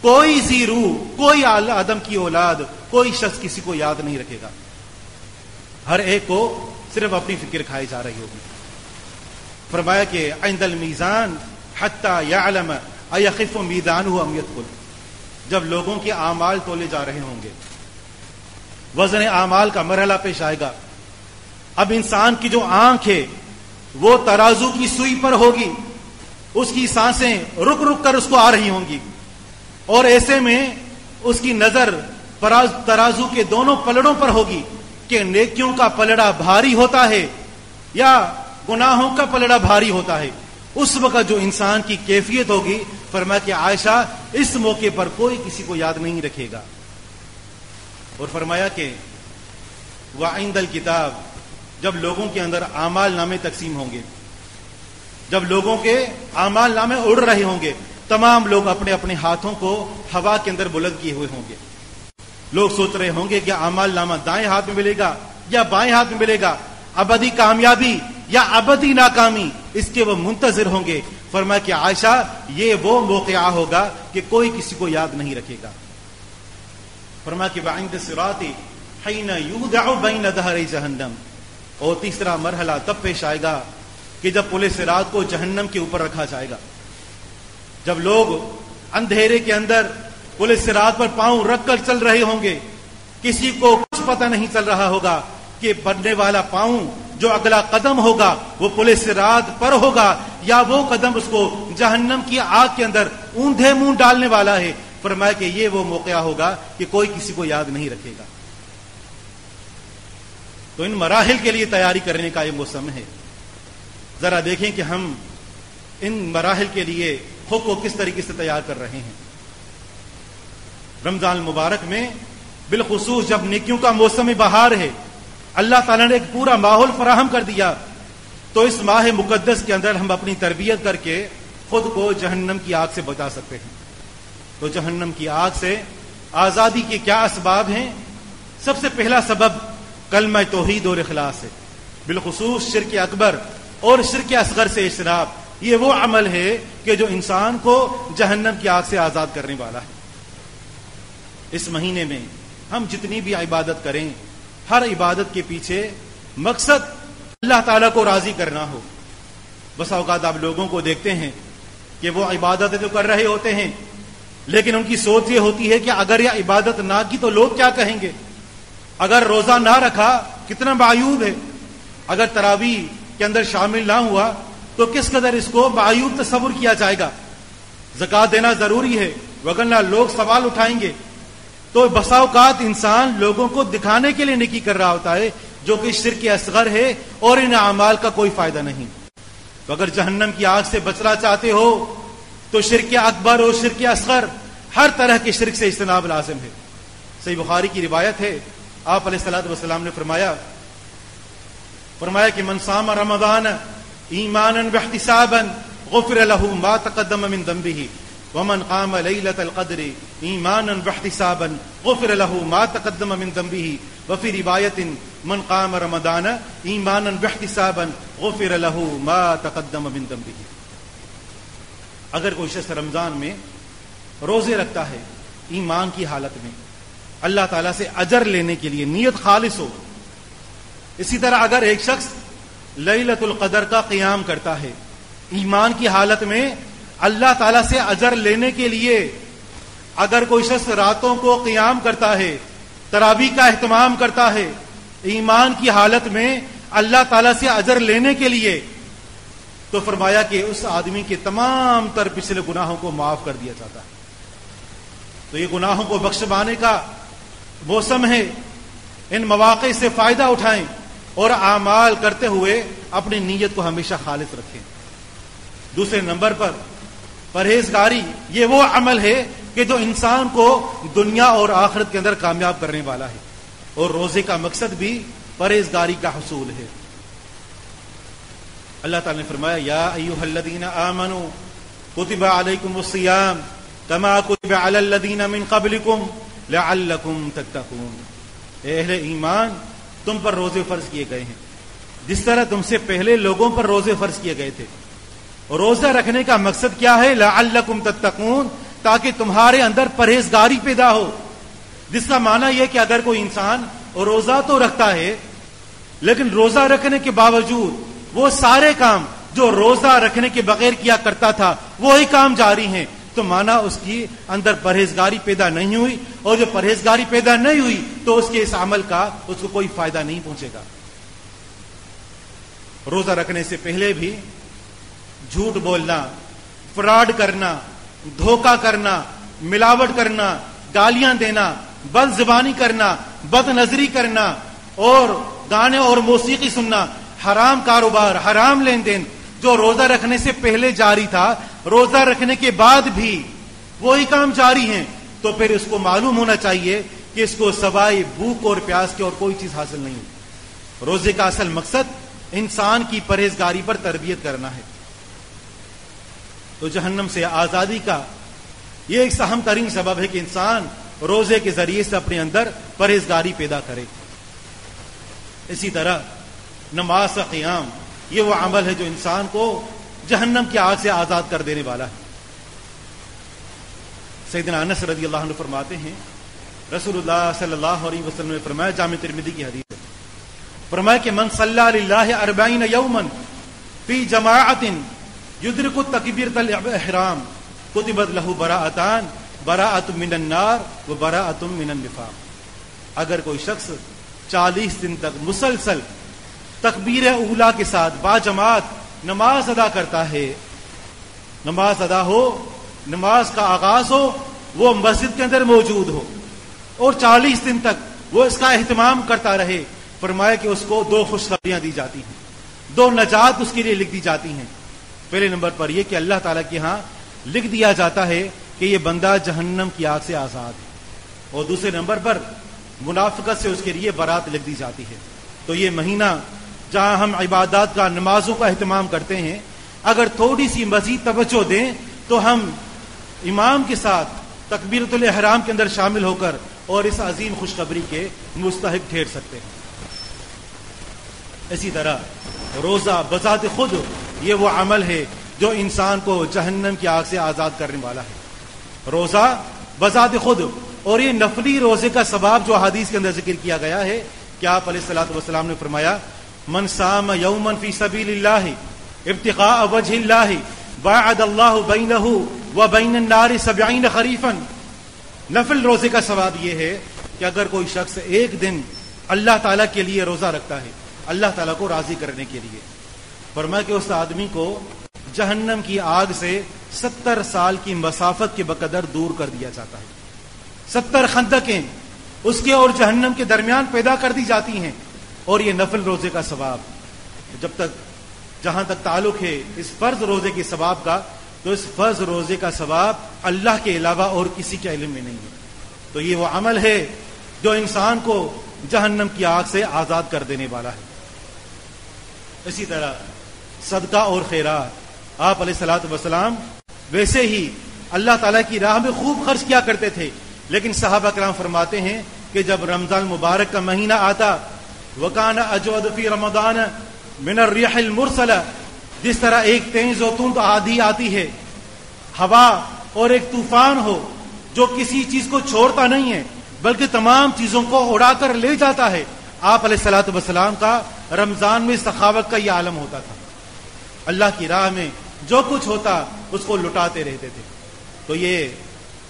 کوئی ذی روح، کوئی آدم کی اولاد، کوئی شخص کسی کو یاد نہیں رکھے گا، ہر ایک کو صرف اپنی فکر کھائی جا رہی ہوگی۔ فرمایا کہ عند المیزان حتی یعلم ایخف میزانہ ام یثقل، جب لوگوں کے اعمال تولے جا رہے ہوں گے، وزن اعمال کا مرحلہ پیش آئے گا، اب انسان کی جو آنکھ ہے وہ ترازو کی سوئی پر ہوگی، اس کی سانسیں رک رک کر اس کو آ رہی ہوں گی، اور ایسے میں اس کی نظر ترازو کے دونوں پلڑوں پر ہوگی کہ نیکیوں کا پلڑا بھاری ہوتا ہے یا گناہوں کا پلڑا بھاری ہوتا ہے۔ اس وقت جو انسان کی کیفیت ہوگی، فرمایا کہ عائشہ اس موقع پر کوئی کسی کو یاد نہیں رکھے گا۔ اور فرمایا کہ وعند الکتاب، جب لوگوں کے اندر اعمال نامے تقسیم ہوں گے، جب لوگوں کے اعمال نامے اڑ رہے ہوں گے، تمام لوگ اپنے اپنے ہاتھوں کو ہوا کے اندر بلند کیے ہوئے ہوں گے، لوگ سوچ رہے ہوں گے کہ اعمال نامہ دائیں ہاتھ میں ملے گا یا بائیں ہاتھ میں ملے گا، ابدی کامیابی یا ابدی ناکامی، اس کے وہ منتظر ہوں گے۔ فرمایا کہ عائشہ یہ وہ موقعہ ہوگا کہ کوئی کسی کو یاد نہیں رکھے گا۔ فرمایا کہ وعند الصراط حین یودع بین ظہری جہنم، اور تیسرا مرحلہ تب پیش آئے گا کہ جب پل صراط کو جہنم کے اوپر رکھا جائے گا، جب لوگ اندھیرے کے اندر پل صراط پر پاؤں رکھ کر چل رہے ہوں گے، کسی کو کچھ پتہ نہیں چل رہا ہوگا کہ بڑھنے والا پاؤں جو اگلا قدم ہوگا وہ پل صراط پر ہوگا یا وہ قدم اس کو جہنم کی آگ کے اندر اوندھے منہ ڈالنے والا ہے۔ فرمایا کہ یہ وہ موقع ہوگا کہ کوئی کسی کو یاد نہیں رکھے گا۔ تو ان مراحل کے لیے تیاری کرنے کا یہ موسم ہے۔ ذرا دیکھیں کہ ہم ان مراحل کے لیے خود کو کس طریقے سے تیار کر رہے ہیں. رمضان المبارک میں بالخصوص جب نیکیوں کا موسم بہار ہے، اللہ تعالیٰ نے ایک پورا ماحول فراہم کر دیا، تو اس ماہ مقدس کے اندر ہم اپنی تربیت کر کے خود کو جہنم کی آگ سے بچا سکتے ہیں. تو جہنم کی آگ سے آزادی کے کیا اسباب ہیں؟ سب سے پہلا سبب کلمہ توحید اور اخلاص ہے، بالخصوص شرک اکبر اور شرک اصغر سے اجتناب. یہ وہ عمل ہے کہ جو انسان کو جہنم کی آگ سے آزاد کرنے والا ہے. اس مہینے میں ہم جتنی بھی عبادت کریں، ہر عبادت کے پیچھے مقصد اللہ تعالیٰ کو راضی کرنا ہو. بس اوقات آپ لوگوں کو دیکھتے ہیں کہ وہ عبادتیں تو کر رہے ہوتے ہیں، لیکن ان کی سوچ یہ ہوتی ہے کہ اگر یہ عبادت نہ کی تو لوگ کیا کہیں گے، اگر روزہ نہ رکھا کتنا معیوب ہے، اگر تراویح کے اندر شامل نہ ہوا تو کس قدر اس کو معیوب تصور کیا جائے گا. زکوٰۃ دینا ضروری ہے وگرنہ لوگ سوال اٹھائیں گے. تو بسا اوقات انسان لوگوں کو دکھانے کے لیے نیکی کر رہا ہوتا ہے، جو کہ شرک اصغر ہے اور ان اعمال کا کوئی فائدہ نہیں. تو اگر جہنم کی آگ سے بچنا چاہتے ہو تو شرک اکبر اور شرک اصغر ہر طرح کے شرک سے اجتناب لازم ہے. صحیح بخاری کی روایت ہے، آپ علیہ الصلوۃ والسلام نے فرمایا کہ من صام رمضان ایمانا واحتسابا غفر له ما تقدم من ذنبه ومن قام ليلة القدر ایمانا واحتسابا غفر له ما تقدم من ذنبه وفي رواية من قام رمضان ایمانا واحتسابا غفر له ما تقدم من ذنبه. اگر کوئی شخص رمضان میں روزے رکھتا ہے ایمان کی حالت میں، اللہ تعالیٰ سے اجر لینے کے لیے نیت خالص ہو. اسی طرح اگر ایک شخص لیلۃ القدر کا قیام کرتا ہے ایمان کی حالت میں اللہ تعالیٰ سے اجر لینے کے لیے، اگر کوئی شخص راتوں کو قیام کرتا ہے، تراویح کا اہتمام کرتا ہے ایمان کی حالت میں اللہ تعالیٰ سے اجر لینے کے لیے، تو فرمایا کہ اس آدمی کے تمام تر پچھلے گناہوں کو معاف کر دیا جاتا ہے. تو یہ گناہوں کو بخشوانے کا موسم ہے. ان مواقع سے فائدہ اٹھائیں اور اعمال کرتے ہوئے اپنی نیت کو ہمیشہ خالص رکھیں. دوسرے نمبر پر پرہیزگاری، یہ وہ عمل ہے کہ جو انسان کو دنیا اور آخرت کے اندر کامیاب کرنے والا ہے، اور روزے کا مقصد بھی پرہیزگاری کا حصول ہے. اللہ تعالی نے فرمایا یا ایھا الذین آمنوا کتب علیکم الصیام کما کتب علی الذین من قبلکم لعلکم تتقون. اے اہل ایمان، تم پر روزے فرض کیے گئے ہیں جس طرح تم سے پہلے لوگوں پر روزے فرض کیے گئے تھے. روزہ رکھنے کا مقصد کیا ہے؟ لعلکم تتقون، تاکہ تمہارے اندر پرہیزگاری پیدا ہو. جس کا معنی یہ کہ اگر کوئی انسان روزہ تو رکھتا ہے لیکن روزہ رکھنے کے باوجود وہ سارے کام جو روزہ رکھنے کے بغیر کیا کرتا تھا وہی کام جاری ہیں، تو مانا اس کی اندر پرہیزگاری پیدا نہیں ہوئی، اور جو پرہیزگاری پیدا نہیں ہوئی تو اس کے اس عمل کا اس کو کوئی فائدہ نہیں پہنچے گا. روزہ رکھنے سے پہلے بھی جھوٹ بولنا، فراڈ کرنا، دھوکہ کرنا، ملاوٹ کرنا، گالیاں دینا، بد زبانی کرنا، بد نظری کرنا، اور گانے اور موسیقی سننا، حرام کاروبار، حرام لین دین جو روزہ رکھنے سے پہلے جاری تھا، روزہ رکھنے کے بعد بھی وہی کام جاری ہیں، تو پھر اس کو معلوم ہونا چاہیے کہ اس کو سوائے بھوک اور پیاس کی اور کوئی چیز حاصل نہیں. روزے کا اصل مقصد انسان کی پرہیزگاری پر تربیت کرنا ہے. تو جہنم سے آزادی کا یہ ایک اہم ترین سبب ہے کہ انسان روزے کے ذریعے سے اپنے اندر پرہیزگاری پیدا کرے. اسی طرح نماز کا قیام، یہ وہ عمل ہے جو انسان کو جہنم کی آگ سے آزاد کر دینے والا ہے. سیدنا انس رضی اللہ عنہ فرماتے ہیں رسول اللہ صلی اللہ علیہ وسلم نے فرمایا، جامع ترمذی کی حدیث ہے، فرمایا کہ من صلی للہ 40 یوما فی جماعت یدرک تکبیرۃ الاحرام کتبت له براءتان، براءۃ من النار و براءۃ من النفاق. اگر کوئی شخص 40 دن تک مسلسل تکبیر اولا کے ساتھ با جماعت نماز ادا کرتا ہے، نماز ادا ہو، نماز کا آغاز ہو، وہ مسجد کے اندر موجود ہو اور 40 دن تک وہ اس کا اہتمام کرتا رہے، فرمایا کہ اس کو 2 خوشخبریاں دی جاتی ہیں، 2 نجات اس کے لیے لکھ دی جاتی ہیں. پہلے نمبر پر یہ کہ اللہ تعالیٰ کے ہاں لکھ دیا جاتا ہے کہ یہ بندہ جہنم کی آگ سے آزاد ہے، اور دوسرے نمبر پر منافقت سے اس کے لیے برات لکھ دی جاتی ہے۔ تو یہ مہینہ جہاں ہم عبادات کا، نمازوں کا اہتمام کرتے ہیں، اگر تھوڑی سی مزید توجہ دیں تو ہم امام کے ساتھ تکبیرۃ الاحرام کے اندر شامل ہو کر اور اس عظیم خوشخبری کے مستحق ٹھہر سکتے ہیں۔ اسی طرح روزہ بذات خود یہ وہ عمل ہے جو انسان کو جہنم کی آگ سے آزاد کرنے والا ہے۔ روزہ بذات خود، اور یہ نفلی روزے کا ثواب جو حدیث کے اندر ذکر کیا گیا ہے کہ آپ علیہ الصلوۃ والسلام نے فرمایا من صام یوما فی سبیل اللہ ابتغاء وجہ اللہ باعد اللہ بینہ وبین النار 70 خریفا۔ نفل روزے کا ثواب یہ ہے کہ اگر کوئی شخص ایک دن اللہ تعالیٰ کے لیے روزہ رکھتا ہے، اللہ تعالیٰ کو راضی کرنے کے لیے، فرمایا کہ اس آدمی کو جہنم کی آگ سے 70 سال کی مسافت کے بقدر دور کر دیا جاتا ہے۔ 70 خندقیں اس کے اور جہنم کے درمیان پیدا کر دی جاتی ہیں، اور یہ نفل روزے کا ثواب جہاں تک تعلق ہے اس فرض روزے کے ثواب کا، تو اس فرض روزے کا ثواب اللہ کے علاوہ اور کسی کے علم میں نہیں ہے۔ تو یہ وہ عمل ہے جو انسان کو جہنم کی آگ سے آزاد کر دینے والا ہے۔ اسی طرح صدقہ اور خیرات، آپ علیہ الصلوۃ والسلام ویسے ہی اللہ تعالیٰ کی راہ میں خوب خرچ کیا کرتے تھے، لیکن صحابہ کرام فرماتے ہیں کہ جب رمضان مبارک کا مہینہ آتا، وَكَانَ أَجْوَدُ فِي رَمَضَانَ مِنَ الرِّيحِ الْمُرْسَلَةِ، جس طرح ایک تیز و تند آندھی آتی ہے، ہوا اور ایک طوفان ہو جو کسی چیز کو چھوڑتا نہیں ہے بلکہ تمام چیزوں کو اڑا کر لے جاتا ہے، آپ علیہ الصلوۃ والسلام کا رمضان میں سخاوت کا یہ عالم ہوتا تھا۔ اللہ کی راہ میں جو کچھ ہوتا اس کو لٹاتے رہتے تھے۔ تو یہ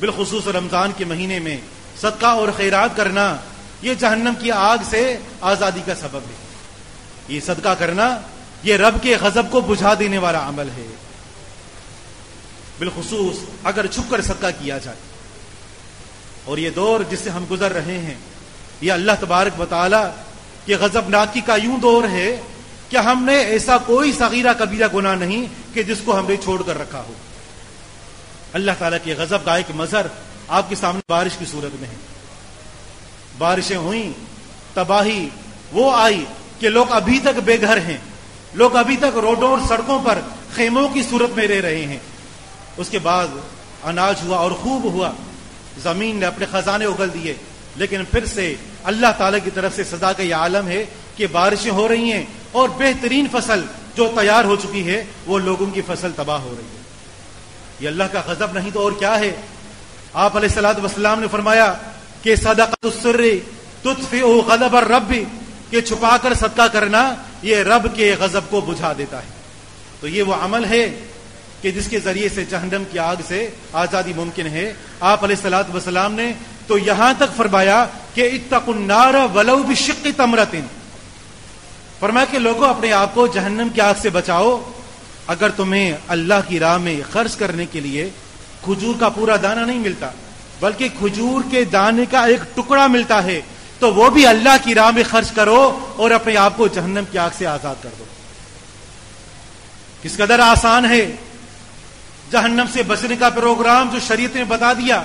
بالخصوص رمضان کے مہینے میں صدقہ اور خیرات کرنا یہ جہنم کی آگ سے آزادی کا سبب ہے۔ یہ صدقہ کرنا یہ رب کے غضب کو بجھا دینے والا عمل ہے، بالخصوص اگر چھپ کر صدقہ کیا جائے۔ اور یہ دور جس سے ہم گزر رہے ہیں یہ اللہ تبارک و تعالی کہ غضبناکی کا یوں دور ہے کہ ہم نے ایسا کوئی صغیرہ کبیرہ گناہ نہیں کہ جس کو ہم نے چھوڑ کر رکھا ہو۔ اللہ تعالیٰ کے غضب کا ایک مظہر آپ کے سامنے بارش کی صورت میں ہے۔ بارشیں ہوئیں، تباہی وہ آئی کہ لوگ ابھی تک بے گھر ہیں، لوگ ابھی تک روڈوں اور سڑکوں پر خیموں کی صورت میں رہ رہے ہیں۔ اس کے بعد اناج ہوا اور خوب ہوا، زمین نے اپنے خزانے اگل دیے، لیکن پھر سے اللہ تعالیٰ کی طرف سے سزا کا یہ عالم ہے کہ بارشیں ہو رہی ہیں اور بہترین فصل جو تیار ہو چکی ہے وہ لوگوں کی فصل تباہ ہو رہی ہے۔ یہ اللہ کا غضب نہیں تو اور کیا ہے؟ آپ علیہ الصلوۃ والسلام نے فرمایا کہ صدقۃ السر تطفئ غضب الرب، کہ چھپا کر صدقہ کرنا یہ رب کے غضب کو بجھا دیتا ہے۔ تو یہ وہ عمل ہے کہ جس کے ذریعے سے جہنم کی آگ سے آزادی ممکن ہے۔ آپ علیہ الصلوۃ والسلام نے تو یہاں تک فرمایا کہ اتقوا النار ولو بشق تمرۃ، فرمایا کہ لوگوں اپنے آپ کو جہنم کی آگ سے بچاؤ، اگر تمہیں اللہ کی راہ میں خرچ کرنے کے لیے کھجور کا پورا دانہ نہیں ملتا بلکہ کھجور کے دانے کا ایک ٹکڑا ملتا ہے تو وہ بھی اللہ کی راہ میں خرچ کرو اور اپنے آپ کو جہنم کی آگ سے آزاد کر دو۔ کس قدر آسان ہے جہنم سے بچنے کا پروگرام جو شریعت نے بتا دیا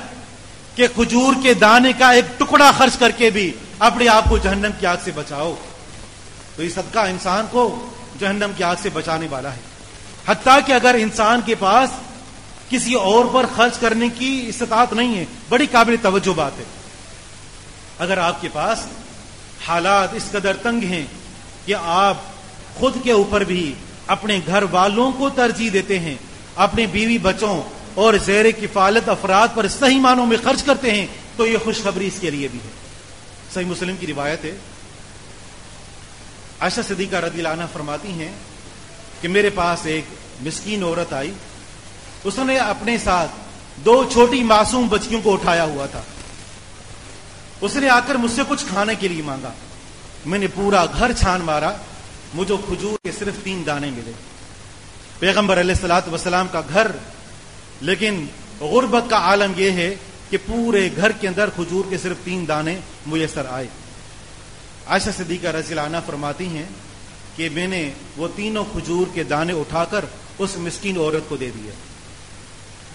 کہ کھجور کے دانے کا ایک ٹکڑا خرچ کر کے بھی اپنے آپ کو جہنم کی آگ سے بچاؤ۔ تو یہ صدقہ انسان کو جہنم کی آگ سے بچانے والا ہے، حتیٰ کہ اگر انسان کے پاس کسی اور پر خرچ کرنے کی استطاعت نہیں ہے، بڑی قابل توجہ بات ہے۔ اگر آپ کے پاس حالات اس قدر تنگ ہیں کہ آپ خود کے اوپر بھی اپنے گھر والوں کو ترجیح دیتے ہیں، اپنے بیوی بچوں اور زیر کفالت افراد پر صحیح معنوں میں خرچ کرتے ہیں، تو یہ خوشخبری اس کے لیے بھی ہے۔ صحیح مسلم کی روایت ہے، عائشہ صدیقہ رضی اللہ عنہا فرماتی ہیں کہ میرے پاس ایک مسکین عورت آئی، اس نے اپنے ساتھ 2 چھوٹی معصوم بچیوں کو اٹھایا ہوا تھا۔ اس نے آ کر مجھ سے کچھ کھانے کے لیے مانگا، میں نے پورا گھر چھان مارا، مجھے کھجور کے صرف 3 دانے ملے۔ پیغمبر علیہ الصلوۃ والسلام کا گھر، لیکن غربت کا عالم یہ ہے کہ پورے گھر کے اندر کھجور کے صرف 3 دانے میسر آئے۔ عائشہ صدیقہ رضی اللہ عنہا فرماتی ہیں کہ میں نے وہ تینوں کھجور کے دانے اٹھا کر اس مسکین عورت کو دے دیا.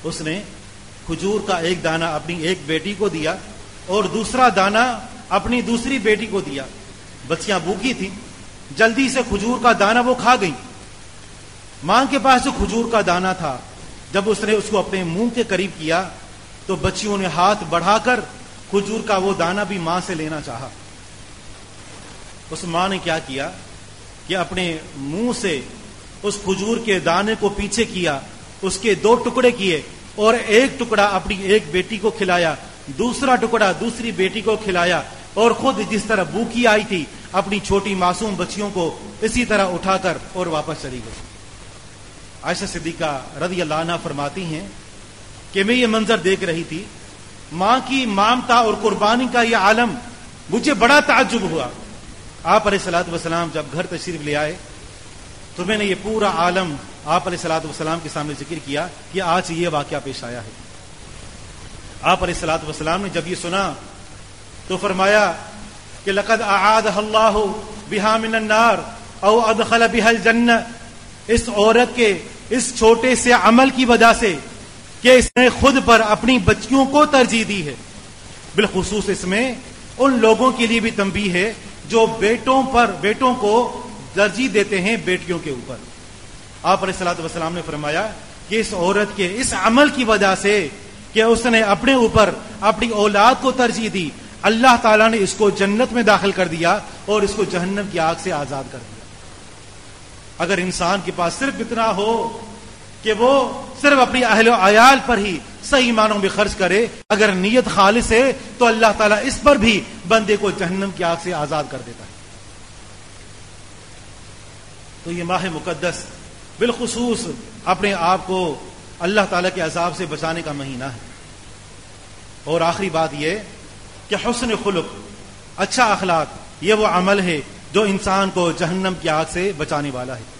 اس نے کھجور کا ایک دانہ اپنی ایک بیٹی کو دیا اور دوسرا دانہ اپنی دوسری بیٹی کو دیا. بچیاں بھوکی تھیں, جلدی سے کھجور کا دانہ وہ کھا گئیں. ماں کے پاس جو کھجور کا دانہ تھا, جب اس نے اس کو اپنے منہ کے قریب کیا تو بچیوں نے ہاتھ بڑھا کر کھجور کا وہ دانہ بھی ماں سے لینا چاہا. اس ماں نے کیا کیا کہ اپنے منہ سے اس کھجور کے دانے کو پیچھے کیا, اس کے 2 ٹکڑے کیے اور ایک ٹکڑا اپنی ایک بیٹی کو کھلایا, دوسرا ٹکڑا دوسری بیٹی کو کھلایا, اور خود جس طرح بھوکی آئی تھی اپنی چھوٹی معصوم بچیوں کو اسی طرح اٹھا کر اور واپس چلی گئی. عائشہ صدیقہ رضی اللہ عنہا فرماتی ہیں کہ میں یہ منظر دیکھ رہی تھی, ماں کی مامتا اور قربانی کا یہ عالم, مجھے بڑا تعجب ہوا. آپ علیہ الصلوۃ والسلام جب گھر تشریف لے آئے تو میں نے یہ پورا عالم آپ علیہ الصلوۃ والسلام کے سامنے ذکر کیا کہ آج یہ واقعہ پیش آیا ہے. آپ علیہ الصلوۃ والسلام نے جب یہ سنا تو فرمایا کہ لقد اعاذها اللہ بها من النار او ادخل بها الجنہ. اس عورت کے اس چھوٹے سے عمل کی وجہ سے کہ اس نے خود پر اپنی بچیوں کو ترجیح دی ہے. بالخصوص اس میں ان لوگوں کے لیے بھی تنبیہ ہے جو بیٹوں کو ترجیح دیتے ہیں بیٹیوں کے اوپر. آپ علیہ الصلوۃ والسلام نے فرمایا کہ اس عورت کے اس عمل کی وجہ سے کہ اس نے اپنے اوپر اپنی اولاد کو ترجیح دی, اللہ تعالیٰ نے اس کو جنت میں داخل کر دیا اور اس کو جہنم کی آگ سے آزاد کر دیا. اگر انسان کے پاس صرف اتنا ہو کہ وہ صرف اپنی اہل و عیال پر ہی صحیح معنوں میں خرچ کرے, اگر نیت خالص ہے تو اللہ تعالیٰ اس پر بھی بندے کو جہنم کی آگ سے آزاد کر دیتا ہے. تو یہ ماہ مقدس بالخصوص اپنے آپ کو اللہ تعالیٰ کے عذاب سے بچانے کا مہینہ ہے. اور آخری بات یہ کہ حسن خلق, اچھا اخلاق, یہ وہ عمل ہے جو انسان کو جہنم کی آگ سے بچانے والا ہے.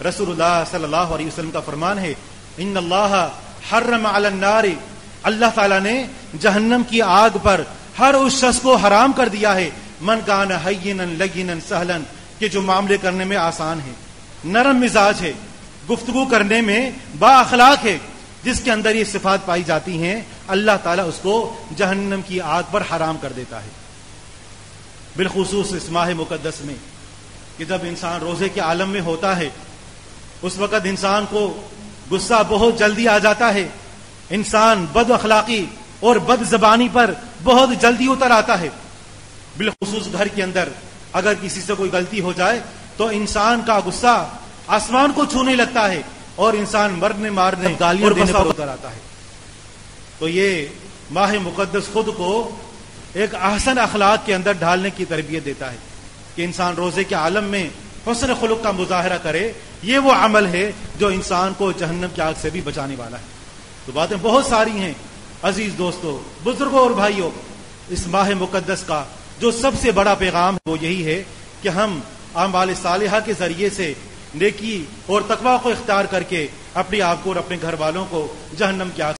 رسول اللہ صلی اللہ علیہ وسلم کا فرمان ہے, ان اللہ حرم علی النار, اللہ تعالیٰ نے جہنم کی آگ پر ہر اس شخص کو حرام کر دیا ہے, من کان حینا لینا سہلا, کہ جو معاملے کرنے میں آسان ہے, نرم مزاج ہے, گفتگو کرنے میں با اخلاق ہے, جس کے اندر یہ صفات پائی جاتی ہیں, اللہ تعالیٰ اس کو جہنم کی آگ پر حرام کر دیتا ہے. بالخصوص اس ماہ مقدس میں کہ جب انسان روزے کے عالم میں ہوتا ہے, اس وقت انسان کو غصہ بہت جلدی آ جاتا ہے, انسان بد اخلاقی اور بد زبانی پر بہت جلدی اتر آتا ہے. بالخصوص گھر کے اندر اگر کسی سے کوئی غلطی ہو جائے تو انسان کا غصہ آسمان کو چھونے لگتا ہے اور انسان مرنے مارنے گالیاں دینے پر اتر آتا ہے. تو یہ ماہ مقدس خود کو ایک احسن اخلاق کے اندر ڈھالنے کی تربیت دیتا ہے کہ انسان روزے کے عالم میں حسن خلق کا مظاہرہ کرے. یہ وہ عمل ہے جو انسان کو جہنم کی آگ سے بھی بچانے والا ہے. تو باتیں بہت ساری ہیں عزیز دوستو, بزرگوں اور بھائیوں. اس ماہ مقدس کا جو سب سے بڑا پیغام ہے وہ یہی ہے کہ ہم اعمال صالحہ کے ذریعے سے نیکی اور تقوی کو اختیار کر کے اپنے آپ کو اور اپنے گھر والوں کو جہنم کی آگ